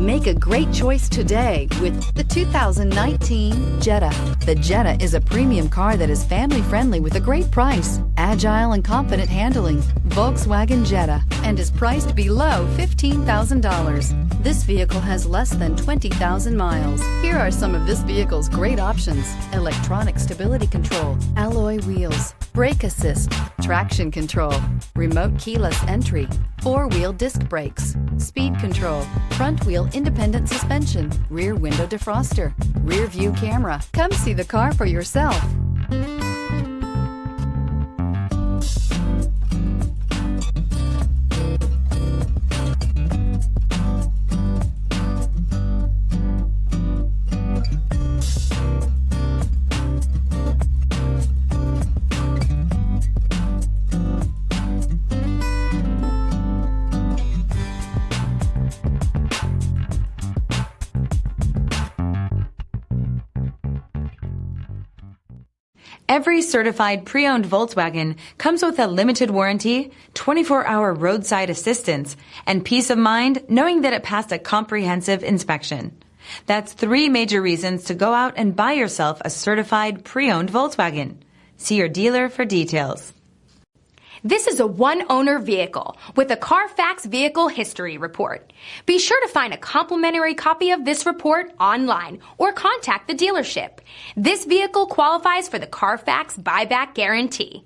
Make a great choice today with the 2019 Jetta. The Jetta is a premium car that is family-friendly with a great price, agile and confident handling. Volkswagen Jetta, and is priced below $15,000. This vehicle has less than 20,000 miles. Here are some of this vehicle's great options: electronic stability control, alloy wheels, brake assist, traction control, remote keyless entry, four-wheel disc brakes, speed control, front wheel independent suspension, rear window defroster, rear view camera. Come see the car for yourself. Every certified pre-owned Volkswagen comes with a limited warranty, 24-hour roadside assistance, and peace of mind knowing that it passed a comprehensive inspection. That's 3 major reasons to go out and buy yourself a certified pre-owned Volkswagen. See your dealer for details. This is a one-owner vehicle with a CARFAX Vehicle History Report. Be sure to find a complimentary copy of this report online or contact the dealership. This vehicle qualifies for the CARFAX Buyback Guarantee.